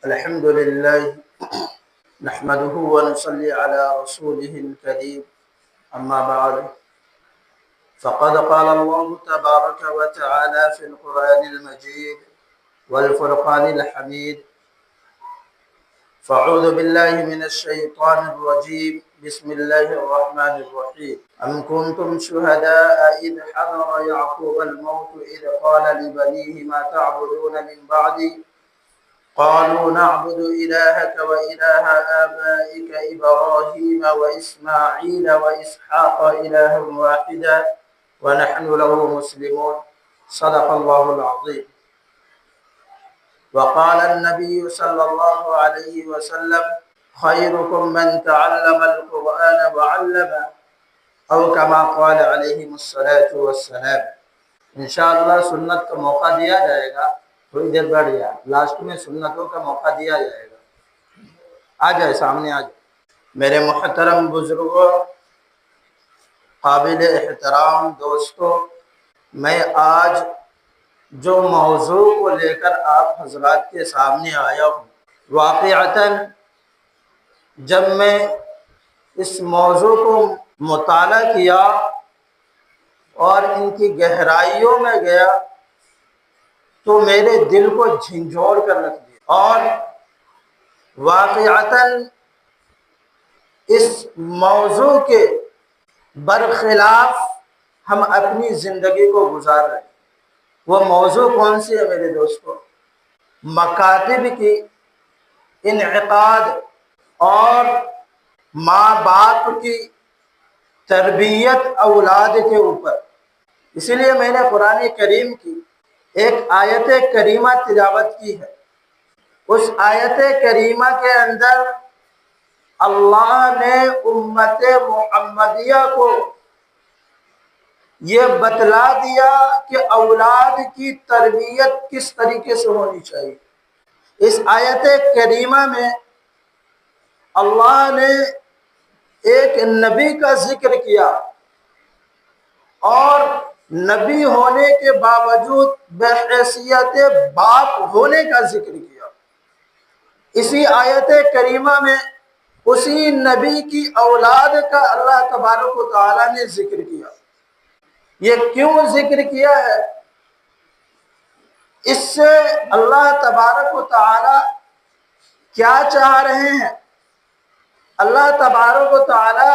الحمد لله نحمده ونصلي على رسوله الكريم أما بعد فقد قال الله تبارك وتعالى في القرآن المجيد والفرقان الحميد فأعوذ بالله من الشيطان الرجيم بسم الله الرحمن الرحيم أم كنتم شهداء إذ حضر يعقوب الموت إذ قال لبنيه ما تعبدون من بعدي قالوا نعبد إلهك وإله آبائك إبراهيم وإسماعيل وإسحاق إلها واحدا ونحن له مسلمون صدق الله العظيم. وقال النبي صلى الله عليه وسلم خيركم من تعلم القرآن وعلمه او كما قال علیہ الصلاۃ والسلام. انشاءاللہ سنت کا موقع دیا جائے گا، تھوڑی دیر بیٹھ جائے، لاسٹ میں سنتوں کا موقع دیا جائے گا. آ جائے سامنے آ جائے. میرے محترم بزرگوں، قابل احترام دوستوں، میں آج جو موضوع کو لے کر آپ حضرات کے سامنے آیا ہوں، واقعتاً جب میں اس موضوع کو مطالعہ کیا اور ان کی گہرائیوں میں گیا تو میرے دل کو جھنجھوڑ کر رکھ دیا. اور واقعتاً اس موضوع کے برخلاف ہم اپنی زندگی کو گزار رہے ہیں. وہ موضوع کون سی ہے میرے دوستوں؟ مکاتب کی انعقاد اور ماں باپ کی تربیت اولاد کے اوپر. اسی لیے میں نے قرآن کریم کی ایک آیت کریمہ تلاوت کی ہے. اس آیت کریمہ کے اندر اللہ نے امت محمدیہ کو یہ بتلا دیا کہ اولاد کی تربیت کس طریقے سے ہونی چاہیے. اس آیت کریمہ میں اللہ نے ایک نبی کا ذکر کیا اور نبی ہونے کے باوجود بحیثیت باپ ہونے کا ذکر کیا. اسی آیت کریمہ میں اسی نبی کی اولاد کا اللہ تبارک و تعالی نے ذکر کیا. یہ کیوں ذکر کیا ہے؟ اس سے اللہ تبارک و تعالی کیا چاہ رہے ہیں؟ اللہ تبارک و تعالی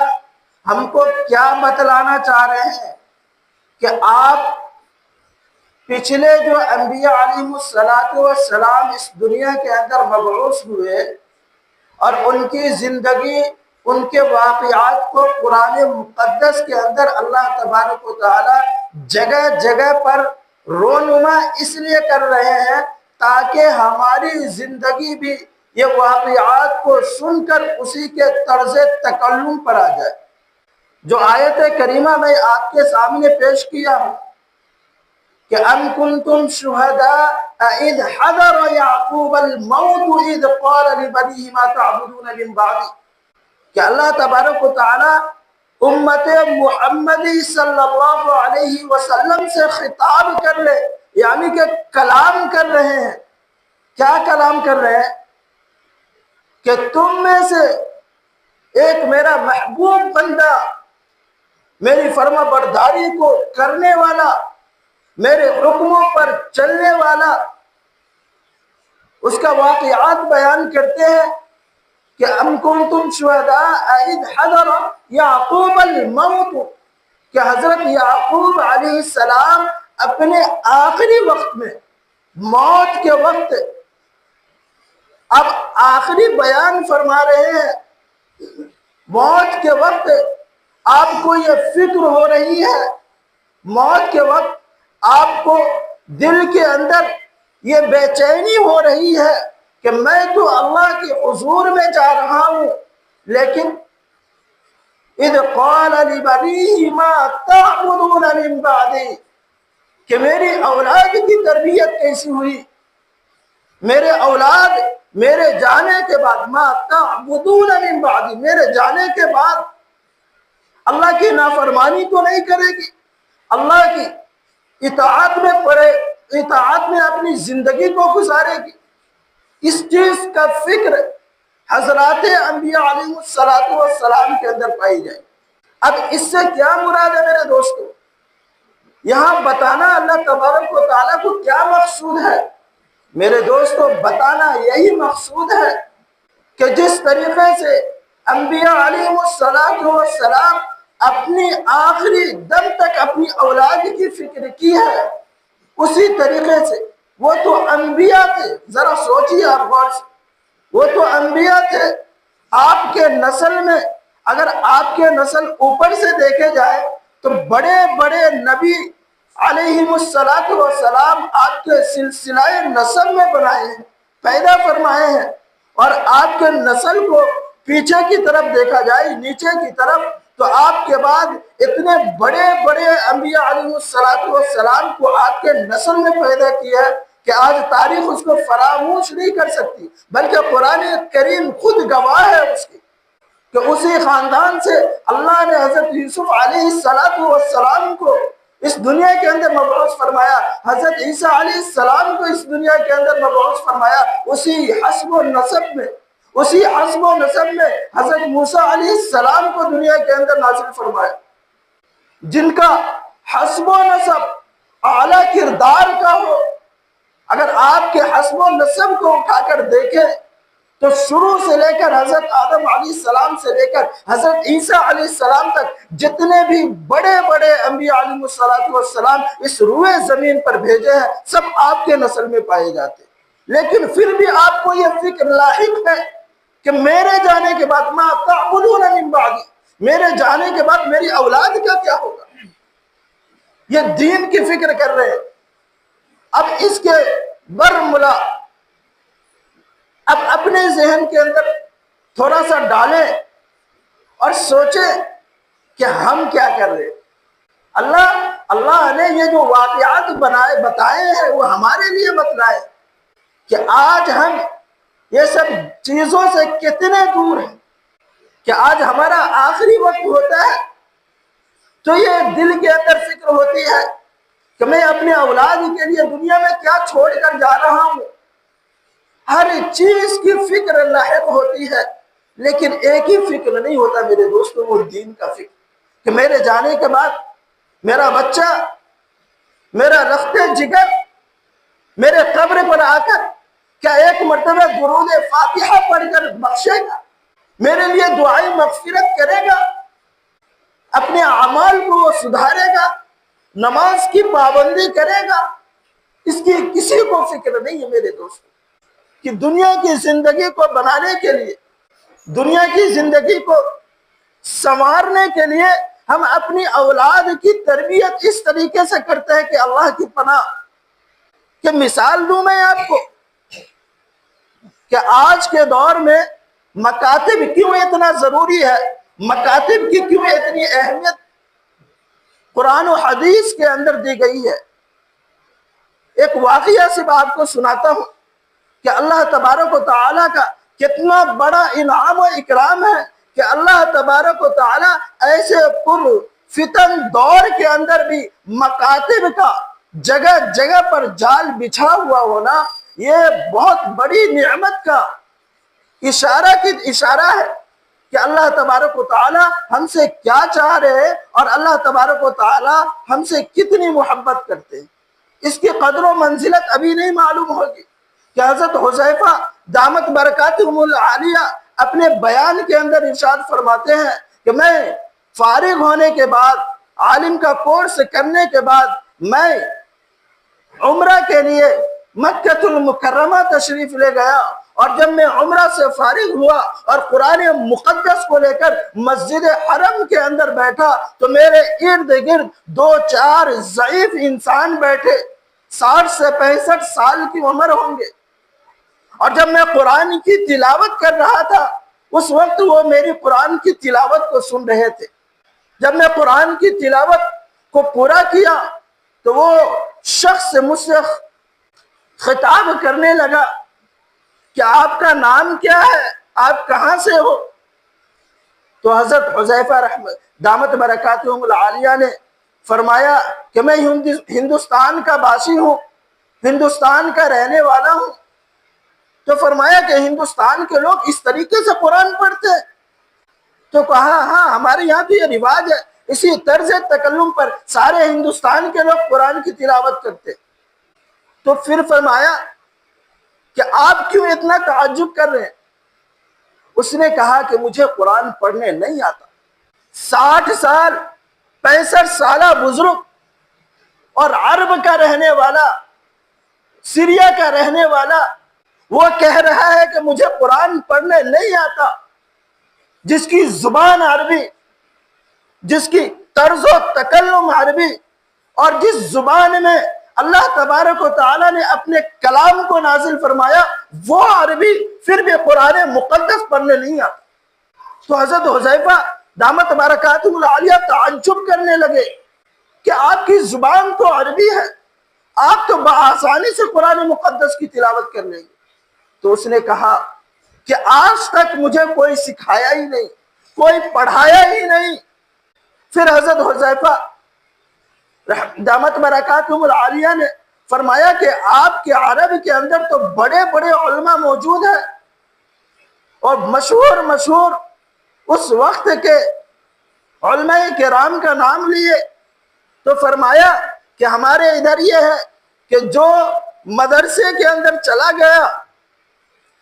ہم کو کیا بتلانا چاہ رہے ہیں کہ آپ پچھلے جو انبیاء علیہ السلام اس دنیا کے اندر مبعوث ہوئے اور ان کی زندگی، ان کے واقعات کو قرآن مقدس کے اندر اللہ تبارک و تعالی جگہ جگہ پر رونما اس لیے کر رہے ہیں تاکہ ہماری زندگی بھی یہ واقعات کو سن کر اسی کے طرز تکلم پر آ جائے. جو آیت کریمہ میں آپ کے سامنے پیش کیا ہوں کہ ام کنتم شہداء اذ حضر یعقوب الموت اذ قال لبنیہ ما تعبدون من بعدی، کہ اللہ تبارک و تعالی امت محمدی صلی اللہ علیہ وسلم سے خطاب کر لے، یعنی کہ کلام کر رہے ہیں. کیا کلام کر رہے ہیں؟ کہ تم میں سے ایک میرا محبوب بندہ، میری فرما برداری کو کرنے والا، میرے حکموں پر چلنے والا، اس کا واقعات بیان کرتے ہیں کہ ام کنتم شہداء اذ حضر یعقوب الموت، کہ حضرت یعقوب علیہ السلام اپنے آخری وقت میں، موت کے وقت، اب آخری بیان فرما رہے ہیں. موت کے وقت آپ کو یہ فکر ہو رہی ہے، موت کے وقت آپ کو دل کے اندر یہ بے چینی ہو رہی ہے کہ میں تو اللہ کے حضور میں جا رہا ہوں، لیکن اذ قال لبنیہ ما تعبدون من بعدی، کہ میری اولاد کی تربیت کیسی ہوئی، میرے اولاد میرے جانے کے بعد، ما تعبدون من بعدی، میرے جانے کے بعد اللہ کی نافرمانی تو نہیں کرے گی، اللہ کی اطاعت میں اطاعت میں اپنی زندگی کو گزارے گی. اس چیز کا فکر حضرات انبیاء علیہ السلام کے اندر پائی جائے۔ اب اس سے کیا مراد ہے میرے دوستو؟ یہاں بتانا اللہ تبارک و تعالیٰ کو کیا مقصود ہے؟ میرے دوستو بتانا یہی مقصود ہے کہ جس طریقے سے انبیاء علیہ السلام اپنی آخری دم تک اپنی اولاد کی فکر کی ہے، اسی طریقے سے وہ تو انبیاء تھے۔ ذرا سوچیے آپ غور سے، وہ تو انبیاء تھے۔ آپ کے نسل میں اگر آپ کے نسل اوپر سے دیکھے جائے تو بڑے بڑے نبی علیہ السلام آپ کے سلسلہ نسب میں بنائے ہیں، پیدا فرمائے ہیں۔ اور آپ کے نسل کو پیچھے کی طرف دیکھا جائے، نیچے کی طرف، تو آپ کے بعد اتنے بڑے بڑے انبیاء علیہ السلام کو آپ کے نسل میں پیدا کیا ہے کہ آج تاریخ اس کو فراموش نہیں کر سکتی، بلکہ قرآن کریم خود گواہ ہے اس کی کہ اسی خاندان سے اللہ نے حضرت یوسف علیہ السلام کو اس دنیا کے اندر مبعوث فرمایا، حضرت عیسیٰ علیہ السلام کو اس دنیا کے اندر مبعوث فرمایا، اسی حسب و نسب میں حضرت موسیٰ علیہ السلام کو دنیا کے اندر نازل فرمایا، جن کا حسب و نسب اعلیٰ کردار کا ہو۔ اگر آپ کے حسب و نسب کو اٹھا کر دیکھیں تو شروع سے لے کر حضرت آدم علیہ السلام سے لے کر حضرت عیسیٰ علیہ السلام تک جتنے بھی بڑے بڑے انبیاء علیہ السلام اس روئے زمین پر بھیجے ہیں، سب آپ کے نسل میں پائے جاتے ہیں۔ لیکن پھر بھی آپ کو یہ فکر لاحق ہے کہ میرے جانے کے بعد ما تعبدون من بعدی، میرے جانے کے بعد میری اولاد کا کیا ہوگا؟ یہ دین کی فکر کر رہے ہیں۔ اب اس کے برملا اب اپنے ذہن کے اندر تھوڑا سا ڈالیں اور سوچیں کہ ہم کیا کر رہے ہیں۔ اللہ نے یہ جو واقعات بتائے ہیں وہ ہمارے لیے بتلائے کہ آج ہم یہ سب چیزوں سے کتنے دور ہیں، کہ آج ہمارا آخری وقت ہوتا ہے تو یہ دل کے اندر فکر ہوتی ہے کہ میں اپنے اولاد کے لیے دنیا میں کیا چھوڑ کر جا رہا ہوں۔ ہر چیز کی فکر لاحق ہوتی ہے، لیکن ایک ہی فکر نہیں ہوتا میرے دوستوں، وہ دین کا فکر، کہ میرے جانے کے بعد میرا بچہ، میرا رخت جگر میرے قبر پر آ کر کیا ایک مرتبہ درود فاتحہ پڑھ کر بخشے گا، میرے لیے دعائیں مغفرت کرے گا، اپنے اعمال کو وہ سدھارے گا، نماز کی پابندی کرے گا؟ اس کی کسی کو فکر نہیں ہے میرے دوستوں، کہ دنیا کی زندگی کو بنانے کے لیے، دنیا کی زندگی کو سنوارنے کے لیے ہم اپنی اولاد کی تربیت اس طریقے سے کرتے ہیں کہ اللہ کی پناہ کہ مثال دوں میں آپ کو کہ آج کے دور میں مکاتب کیوں اتنا ضروری ہے، مکاتب کی کیوں اتنی اہمیت قرآن و حدیث کے اندر دی گئی ہے۔ ایک واقعہ سے میں آپ کو سناتا ہوں کہ اللہ تبارک و تعالیٰ کا کتنا بڑا انعام و اکرام ہے کہ اللہ تبارک و تعالیٰ ایسے پر فتن دور کے اندر بھی مکاتب کا جگہ جگہ پر جال بچھا ہوا ہونا، یہ بہت بڑی نعمت کا اشارہ ہے کہ اللہ تبارک و تعالیٰ ہم سے کیا چاہ رہے ہیں اور اللہ تبارک و تعالیٰ ہم سے کتنی محبت کرتے ہیں۔ اس کی قدر و منزلت ابھی نہیں معلوم ہوگی کہ حضرت حذیفہ دامت برکاتہم العالیہ اپنے بیان کے اندر ارشاد فرماتے ہیں کہ میں فارغ ہونے کے بعد، عالم کا کورس کرنے کے بعد، میں عمرہ کے لیے مکہ المکرمہ تشریف لے گیا، اور جب میں عمرہ سے فارغ ہوا اور قرآن مقدس کو لے کر مسجد حرم کے اندر بیٹھا تو میرے ارد گرد 2-4 ضعیف انسان بیٹھے، 60 سے 65 سال کی عمر ہوں گے، اور جب میں قرآن کی تلاوت کر رہا تھا اس وقت وہ میری قرآن کی تلاوت کو سن رہے تھے۔ جب میں قرآن کی تلاوت کو پورا کیا تو وہ شخص مجھ سے خطاب کرنے لگا کہ آپ کا نام کیا ہے، آپ کہاں سے ہو؟ تو حضرت حذیفہ دامت برکاتہم العالیہ نے فرمایا کہ میں ہندوستان کا باسی ہوں، ہندوستان کا رہنے والا ہوں۔ تو فرمایا کہ ہندوستان کے لوگ اس طریقے سے قرآن پڑھتے ہیں؟ تو کہا ہاں ہمارے یہاں تو یہ رواج ہے، اسی طرز تکلم پر سارے ہندوستان کے لوگ قرآن کی تلاوت کرتے۔ تو پھر فرمایا کہ آپ کیوں اتنا تعجب کر رہے ہیں؟ اس نے کہا کہ مجھے قرآن پڑھنے نہیں آتا۔ 60 سال 65 سالہ بزرگ اور عرب کا رہنے والا، سیریا کا رہنے والا، وہ کہہ رہا ہے کہ مجھے قرآن پڑھنے نہیں آتا، جس کی زبان عربی، جس کی طرز و تکلم عربی، اور جس زبان میں اللہ تبارک و تعالیٰ نے اپنے کلام کو نازل فرمایا وہ عربی، پھر بھی قرآن مقدس پڑھنے نہیں آتا۔ تو حضرت حذیفہ دامت برکاتہ العالیہ تعجب کرنے لگے کہ آپ کی زبان تو عربی ہے، آپ تو بآسانی سے قرآن مقدس کی تلاوت کر لیں گے۔ تو اس نے کہا کہ آج تک مجھے کوئی سکھایا ہی نہیں، کوئی پڑھایا ہی نہیں۔ پھر حضرت حذیفہ دامت برکاتہ العالیہ نے فرمایا کہ آپ کے عرب کے اندر تو بڑے بڑے علماء موجود ہیں، اور مشہور اس وقت کے علماء کرام کا نام لیے، تو فرمایا کہ ہمارے ادھر یہ ہے کہ جو مدرسے کے اندر چلا گیا،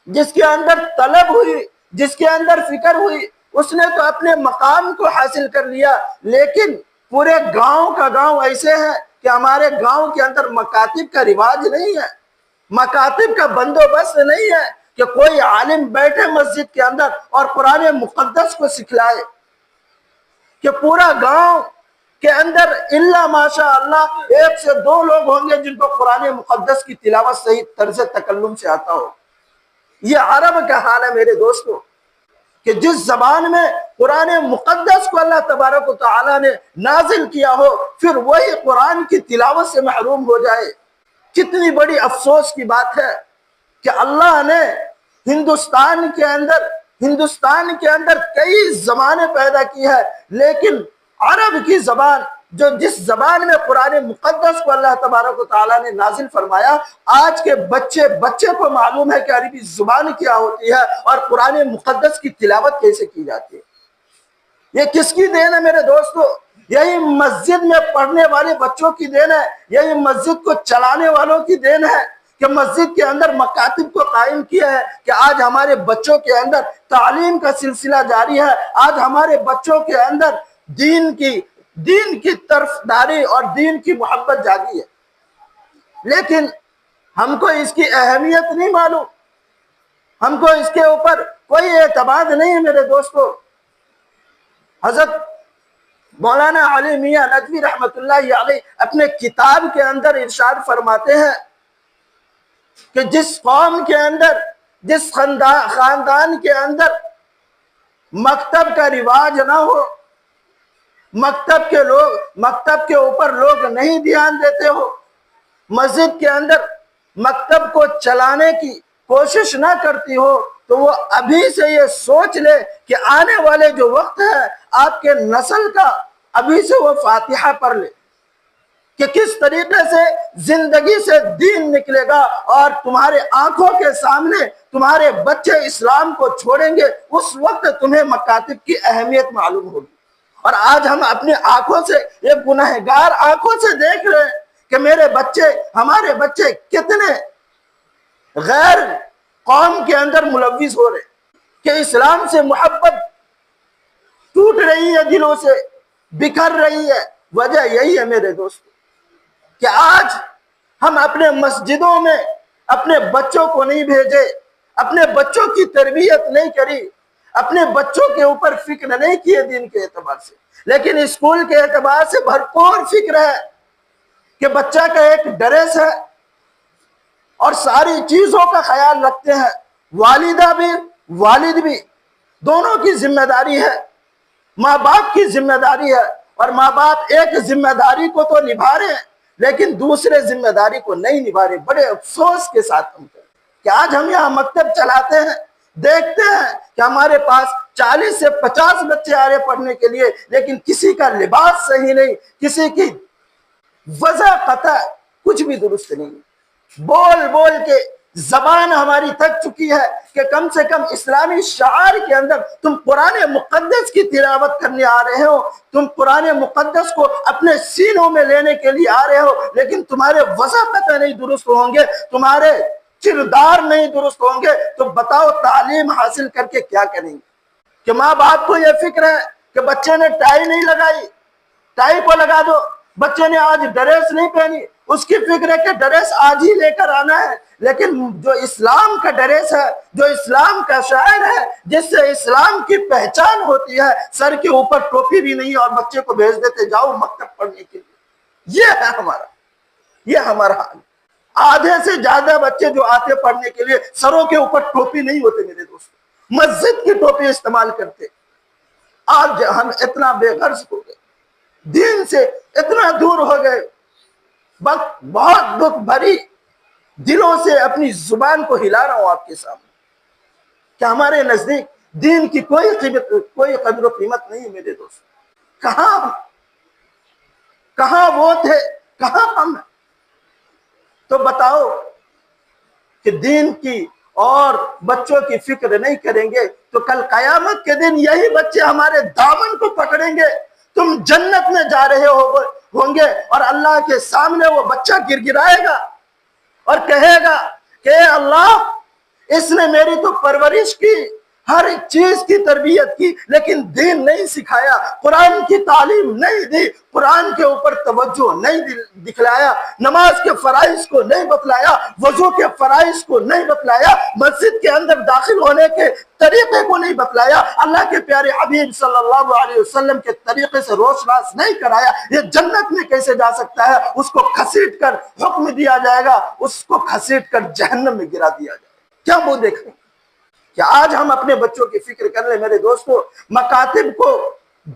جس کے اندر طلب ہوئی، جس کے اندر فکر ہوئی، اس نے تو اپنے مقام کو حاصل کر لیا، لیکن پورے گاؤں کا گاؤں ایسے ہے کہ ہمارے گاؤں کے اندر مکاتب کا رواج نہیں ہے، مکاتب کا بندوبست نہیں ہے کہ کوئی عالم بیٹھے مسجد کے اندر اور قرآن مقدس کو سکھلائے، کہ پورا گاؤں کے اندر الا ماشاء اللہ 1 سے 2 لوگ ہوں گے جن کو قرآن مقدس کی تلاوت صحیح طرز تکلم سے آتا ہو۔ یہ عرب کا حال ہے میرے دوستو، کہ جس زبان میں قرآن مقدس کو اللہ تبارک و تعالیٰ نے نازل کیا ہو، پھر وہی قرآن کی تلاوت سے محروم ہو جائے۔ کتنی بڑی افسوس کی بات ہے کہ اللہ نے ہندوستان کے اندر کئی زبانیں پیدا کی ہے، لیکن عرب کی زبان، جس زبان میں قرآن مقدس کو اللہ تبارک و تعالیٰ نے نازل فرمایا، آج کے بچے کو معلوم ہے کہ عربی زبان کیا ہوتی ہے اور قرآن مقدس کی تلاوت کیسے کی جاتی ہے۔ یہ کس کی دین ہے میرے دوستو؟ یہی مسجد میں پڑھنے والے بچوں کی دین ہے، یہی مسجد کو چلانے والوں کی دین ہے کہ مسجد کے اندر مکاتب کو قائم کیا ہے، کہ آج ہمارے بچوں کے اندر تعلیم کا سلسلہ جاری ہے، آج ہمارے بچوں کے اندر دین کی طرفداری اور دین کی محبت جاگی ہے۔ لیکن ہم کو اس کی اہمیت نہیں معلوم، ہم کو اس کے اوپر کوئی اعتماد نہیں ہے میرے دوستو۔ حضرت مولانا علی میاں ندوی رحمت اللہ علیہ اپنے کتاب کے اندر ارشاد فرماتے ہیں کہ جس قوم کے اندر، جس خاندان کے اندر مکتب کا رواج نہ ہو، مکتب کے اوپر لوگ نہیں دھیان دیتے ہو، مسجد کے اندر مکتب کو چلانے کی کوشش نہ کرتی ہو، تو وہ ابھی سے یہ سوچ لے کہ آنے والے جو وقت ہے آپ کے نسل کا، ابھی سے وہ فاتحہ پڑھ لے کہ کس طریقے سے زندگی سے دین نکلے گا، اور تمہارے آنکھوں کے سامنے تمہارے بچے اسلام کو چھوڑیں گے، اس وقت تمہیں مکاتب کی اہمیت معلوم ہوگی۔ اور آج ہم اپنی آنکھوں سے، ایک گنہگار آنکھوں سے دیکھ رہے ہیں کہ ہمارے بچے کتنے غیر قوم کے اندر ملوث ہو رہے ہیں، کہ اسلام سے محبت ٹوٹ رہی ہے، دلوں سے بکھر رہی ہے۔ وجہ یہی ہے میرے دوستو کہ آج ہم اپنے مسجدوں میں اپنے بچوں کو نہیں بھیجے، اپنے بچوں کی تربیت نہیں کری، اپنے بچوں کے اوپر فکر نہیں کیے دین کے اعتبار سے، لیکن اسکول کے اعتبار سے بھرپور فکر ہے کہ بچہ کا ایک ڈریس ہے اور ساری چیزوں کا خیال رکھتے ہیں۔ والدہ بھی والد بھی دونوں کی ذمہ داری ہے، ماں باپ کی ذمہ داری ہے، اور ماں باپ ایک ذمہ داری کو تو نبھا رہے ہیں لیکن دوسرے ذمہ داری کو نہیں نبھا رہے۔ بڑے افسوس کے ساتھ ہم کہ آج ہم یہاں مکتب چلاتے ہیں، دیکھتے ہیں کہ ہمارے پاس 40 سے 50 بچے آ رہے پڑھنے کے لیے، لیکن کسی کا لباس صحیح نہیں، کسی کی وضع قطع کچھ بھی درست نہیں، بول کے زبان ہماری تھک چکی ہے کہ کم سے کم اسلامی شعار کے اندر تم قرآن مقدس کی تلاوت کرنے آ رہے ہو، تم قرآن مقدس کو اپنے سینوں میں لینے کے لیے آ رہے ہو، لیکن تمہارے وضع پتہ نہیں درست ہوں گے، تمہارے کردار نہیں درست ہوں گے، تو بتاؤ تعلیم حاصل کر کے کیا کریں گے؟ کہ ماں باپ کو یہ فکر ہے کہ بچے نے ٹائی نہیں لگائی، ٹائی کو لگا دو، بچے نے آج ڈریس نہیں پہنی، اس کی فکر ہے کہ ڈریس آج ہی لے کر آنا ہے، لیکن جو اسلام کا ڈریس ہے، جو اسلام کا شاعر ہے، جس سے اسلام کی پہچان ہوتی ہے، سر کے اوپر ٹوپی بھی نہیں اور بچے کو بھیج دیتے جاؤ مکتب پڑھنے کے لیے۔ یہ ہمارا حال۔ آدھے سے زیادہ بچے جو آتے پڑھنے کے لیے سروں کے اوپر ٹوپی نہیں ہوتے میرے دوست، مسجد کی ٹوپی استعمال کرتے۔ آج ہم اتنا بے غرض ہو گئے، دین سے اتنا دور ہو گئے، بہت دکھ بھری دلوں سے اپنی زبان کو ہلا رہا ہوں آپ کے سامنے کہ ہمارے نزدیک دین کی کوئی قدر و قیمت نہیں میرے دوست۔ کہاں وہ تھے، کہاں ہم ہیں؟ تو بتاؤ کہ دین کی اور بچوں کی فکر نہیں کریں گے تو کل قیامت کے دن یہی بچے ہمارے دامن کو پکڑیں گے، تم جنت میں جا رہے ہوں گے اور اللہ کے سامنے وہ بچہ گر گرائے گا اور کہے گا کہ اے اللہ، اس نے میری تو پرورش کی، ہر ایک چیز کی تربیت کی، لیکن دین نہیں سکھایا، قرآن کی تعلیم نہیں دی، قرآن کے اوپر توجہ نہیں دکھلایا، نماز کے فرائض کو نہیں بتلایا، وضو کے فرائض کو نہیں بتلایا، مسجد کے اندر داخل ہونے کے طریقے کو نہیں بتلایا، اللہ کے پیارے حبیب صلی اللہ علیہ وسلم کے طریقے سے روشناس نہیں کرایا، یہ جنت میں کیسے جا سکتا ہے؟ اس کو گھسیٹ کر حکم دیا جائے گا، اس کو گھسیٹ کر جہنم میں گرا دیا جائے گا۔ کیا وہ دیکھیں کہ آج ہم اپنے بچوں کی فکر کر لیں میرے دوستو، مکاتب کو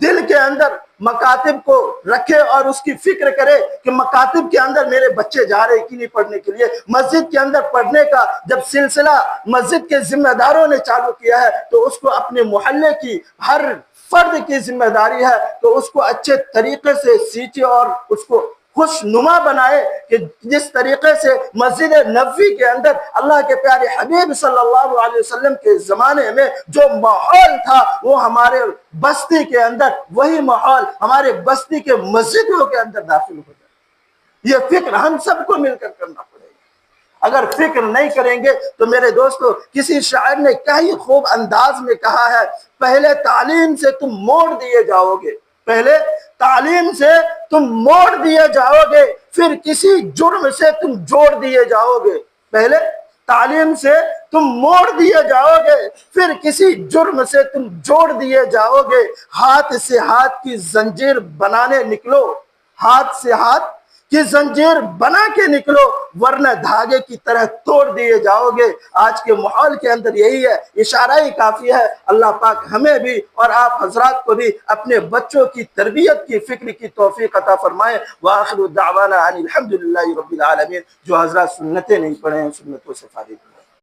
دل کے اندر مکاتب کو رکھے اور اس کی فکر کرے کہ مکاتب کے اندر میرے بچے جا رہے کی نہیں پڑھنے کے لیے۔ مسجد کے اندر پڑھنے کا جب سلسلہ مسجد کے ذمہ داروں نے چالو کیا ہے تو اس کو اپنے محلے کی ہر فرد کی ذمہ داری ہے تو اس کو اچھے طریقے سے سیچے اور اس کو خوش نما بنائے کہ جس طریقے سے مسجد نبوی کے اندر اللہ کے پیارے حبیب صلی اللہ علیہ وسلم کے زمانے میں جو ماحول تھا وہ ہمارے بستی کے اندر وہی ماحول ہمارے بستی کے مسجدوں کے اندر داخل ہو جائے۔ یہ فکر ہم سب کو مل کر کرنا پڑے گا۔ اگر فکر نہیں کریں گے تو میرے دوستو، کسی شاعر نے کیا ہی خوب انداز میں کہا ہے، پہلے تعلیم سے تم موڑ دیے جاؤ گے، پہلے تعلیم سے تم موڑ دیے جاؤ گے، پھر کسی جرم سے تم جوڑ دیے جاؤ گے۔ پہلے تعلیم سے تم موڑ دیے جاؤ گے، پھر کسی جرم سے تم جوڑ دیے جاؤ گے۔ ہاتھ سے ہاتھ کی زنجیر بنانے نکلو، ہاتھ سے ہاتھ کی زنجیر بنا کے نکلو، ورنہ دھاگے کی طرح توڑ دیے جاؤ گے۔ آج کے ماحول کے اندر یہی ہے، اشارہ ہی کافی ہے۔ اللہ پاک ہمیں بھی اور آپ حضرات کو بھی اپنے بچوں کی تربیت کی فکر کی توفیق عطا فرمائے۔ وآخر دعوانا ان الحمدللہ رب العالمین۔ جو حضرات سنتیں نہیں پڑھے ہیں سنتوں سے فارغ